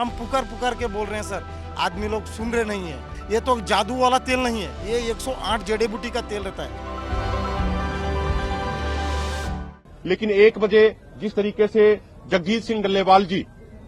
हम पुकार पुकार के बोल रहे हैं सर, आदमी लोग सुन रहे नहीं है। ये तो जादू वाला तेल नहीं है, ये 108 जड़ी बूटी का तेल रहता है। लेकिन 1 बजे जिस तरीके से जगजीत सिंह डल्लेवाल जी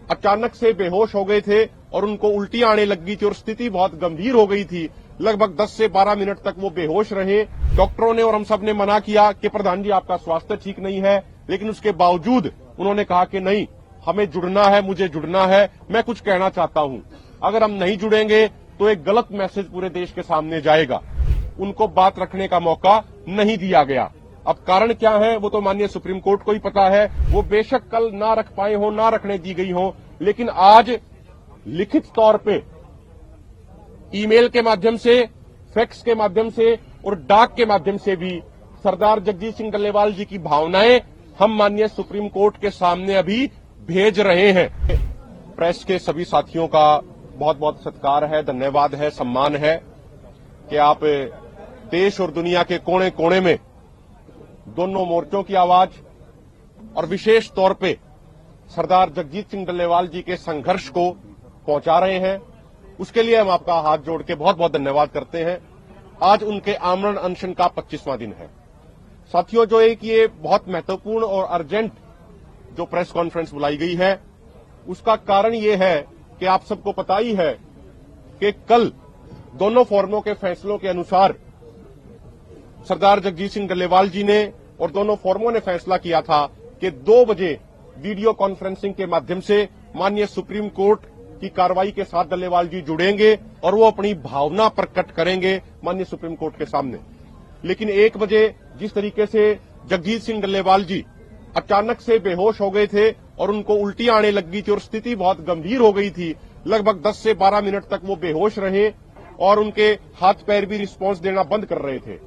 अचानक से बेहोश हो गए थे और उनको उल्टी आने लग गई थी और स्थिति बहुत गंभीर हो गई थी, लगभग 10 से 12 मिनट तक वो बेहोश रहे। डॉक्टरों ने और हम सब ने मना किया कि प्रधान जी आपका स्वास्थ्य ठीक नहीं है, लेकिन उसके बावजूद उन्होंने कहा कि नहीं, हमें जुड़ना है, मुझे जुड़ना है, मैं कुछ कहना चाहता हूं। अगर हम नहीं जुड़ेंगे तो एक गलत मैसेज पूरे देश के सामने जाएगा। उनको बात रखने का मौका नहीं दिया गया। अब कारण क्या है वो तो माननीय सुप्रीम कोर्ट को ही पता है। वो बेशक कल ना रख पाए हो, ना रखने दी गई हो, लेकिन आज लिखित तौर पे ईमेल के माध्यम से, फैक्स के माध्यम से और डाक के माध्यम से भी सरदार जगजीत सिंह डल्लेवाल जी की भावनाएं हम माननीय सुप्रीम कोर्ट के सामने अभी भेज रहे हैं। प्रेस के सभी साथियों का बहुत बहुत सत्कार है, धन्यवाद है, सम्मान है कि आप देश और दुनिया के कोने कोने में दोनों मोर्चों की आवाज और विशेष तौर पे सरदार जगजीत सिंह डल्लेवाल जी के संघर्ष को पहुंचा रहे हैं। उसके लिए हम आपका हाथ जोड़ के बहुत बहुत धन्यवाद करते हैं। आज उनके आमरण अनशन का 25वां दिन है। साथियों, जो एक ये बहुत महत्वपूर्ण और अर्जेंट जो प्रेस कॉन्फ्रेंस बुलाई गई है, उसका कारण ये है कि आप सबको पता ही है कि कल दोनों फोरमों के फैसलों के अनुसार सरदार जगजीत सिंह डल्लेवाल जी ने और दोनों फोरमों ने फैसला किया था कि 2 बजे वीडियो कॉन्फ्रेंसिंग के माध्यम से माननीय सुप्रीम कोर्ट की कार्रवाई के साथ डल्लेवाल जी जुड़ेंगे और वो अपनी भावना प्रकट करेंगे माननीय सुप्रीम कोर्ट के सामने। लेकिन 1 बजे जिस तरीके से जगजीत सिंह डल्लेवाल जी अचानक से बेहोश हो गए थे और उनको उल्टी आने लग गई थी और स्थिति बहुत गंभीर हो गई थी, लगभग 10 से 12 मिनट तक वो बेहोश रहे और उनके हाथ पैर भी रिस्पांस देना बंद कर रहे थे।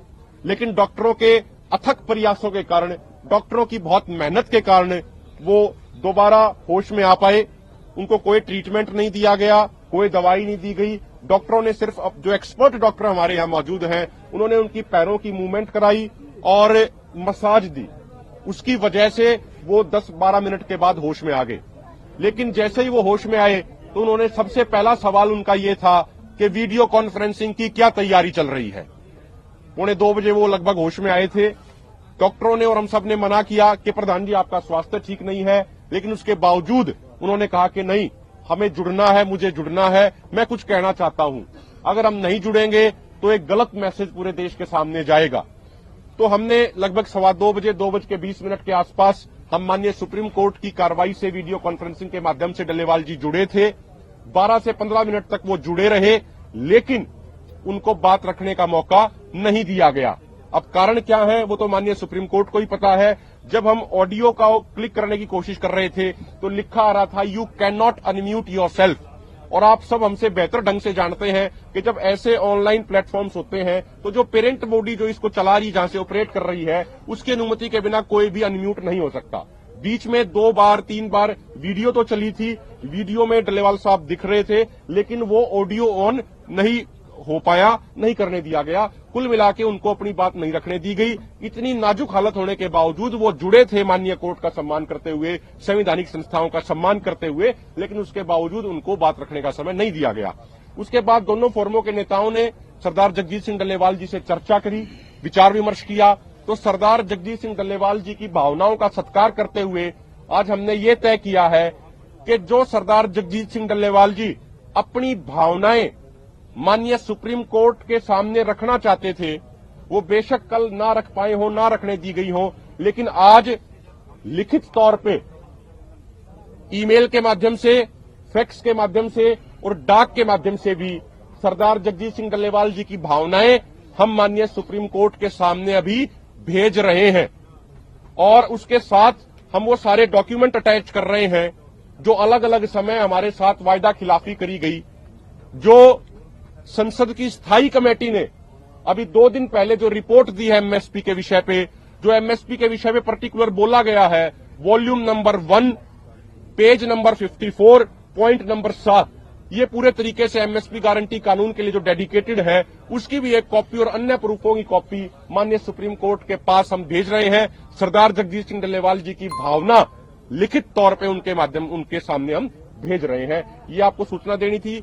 लेकिन डॉक्टरों के अथक प्रयासों के कारण, डॉक्टरों की बहुत मेहनत के कारण वो दोबारा होश में आ पाए। उनको कोई ट्रीटमेंट नहीं दिया गया, कोई दवाई नहीं दी गई। डॉक्टरों ने सिर्फ, जो एक्सपर्ट डॉक्टर हमारे यहाँ मौजूद हैं, उन्होंने उनकी पैरों की मूवमेंट कराई और मसाज दी। उसकी वजह से वो 10-12 मिनट के बाद होश में आ गए। लेकिन जैसे ही वो होश में आए तो उन्होंने सबसे पहला सवाल उनका ये था कि वीडियो कॉन्फ्रेंसिंग की क्या तैयारी चल रही है। 1:45 बजे वो लगभग होश में आए थे। डॉक्टरों ने और हम सब ने मना किया कि प्रधान जी आपका स्वास्थ्य ठीक नहीं है, लेकिन उसके बावजूद उन्होंने कहा कि नहीं, हमें जुड़ना है, मुझे जुड़ना है, मैं कुछ कहना चाहता हूं। अगर हम नहीं जुड़ेंगे तो एक गलत मैसेज पूरे देश के सामने जाएगा। तो हमने लगभग 2:15 बजे, 2:20 के आसपास हम माननीय सुप्रीम कोर्ट की कार्रवाई से वीडियो कॉन्फ्रेंसिंग के माध्यम से डल्लेवाल जी जुड़े थे। 12 से 15 मिनट तक वो जुड़े रहे, लेकिन उनको बात रखने का मौका नहीं दिया गया। अब कारण क्या है वो तो माननीय सुप्रीम कोर्ट को ही पता है। जब हम ऑडियो का क्लिक करने की कोशिश कर रहे थे तो लिखा आ रहा था you can not unmute yourself. और आप सब हमसे बेहतर ढंग से जानते हैं कि जब ऐसे ऑनलाइन प्लेटफॉर्म्स होते हैं तो जो पेरेंट बॉडी जो इसको चला रही, जहां से ऑपरेट कर रही है, उसकी अनुमति के बिना कोई भी अनम्यूट नहीं हो सकता। बीच में 2 बार 3 बार वीडियो तो चली थी, वीडियो में डल्लेवाल साहब दिख रहे थे, लेकिन वो ऑडियो ऑन नहीं हो पाया, नहीं करने दिया गया। कुल मिला के उनको अपनी बात नहीं रखने दी गई। इतनी नाजुक हालत होने के बावजूद वो जुड़े थे माननीय कोर्ट का सम्मान करते हुए, संवैधानिक संस्थाओं का सम्मान करते हुए, लेकिन उसके बावजूद उनको बात रखने का समय नहीं दिया गया। उसके बाद दोनों फोरमों के नेताओं ने सरदार जगजीत सिंह डल्लेवाल जी से चर्चा करी, विचार विमर्श किया। तो सरदार जगजीत सिंह डल्लेवाल जी की भावनाओं का सत्कार करते हुए आज हमने ये तय किया है कि जो सरदार जगजीत सिंह डल्लेवाल जी अपनी भावनाएं माननीय सुप्रीम कोर्ट के सामने रखना चाहते थे, वो बेशक कल ना रख पाए हो, ना रखने दी गई हो, लेकिन आज लिखित तौर पे ईमेल के माध्यम से, फैक्स के माध्यम से और डाक के माध्यम से भी सरदार जगजीत सिंह डल्लेवाल जी की भावनाएं हम माननीय सुप्रीम कोर्ट के सामने अभी भेज रहे हैं। और उसके साथ हम वो सारे डॉक्यूमेंट अटैच कर रहे हैं जो अलग अलग समय हमारे साथ वायदा खिलाफी करी गई, जो संसद की स्थायी कमेटी ने अभी 2 दिन पहले जो रिपोर्ट दी है एमएसपी के विषय पे, जो एमएसपी के विषय पे पर्टिकुलर बोला गया है, volume number 1, page number 54, point number 7, ये पूरे तरीके से एमएसपी गारंटी कानून के लिए जो डेडिकेटेड है, उसकी भी एक कॉपी और अन्य प्रूफों की कॉपी माननीय सुप्रीम कोर्ट के पास हम भेज रहे हैं। सरदार जगजीत सिंह डल्लेवाल जी की भावना लिखित तौर पे उनके सामने हम भेज रहे हैं। ये आपको सूचना देनी थी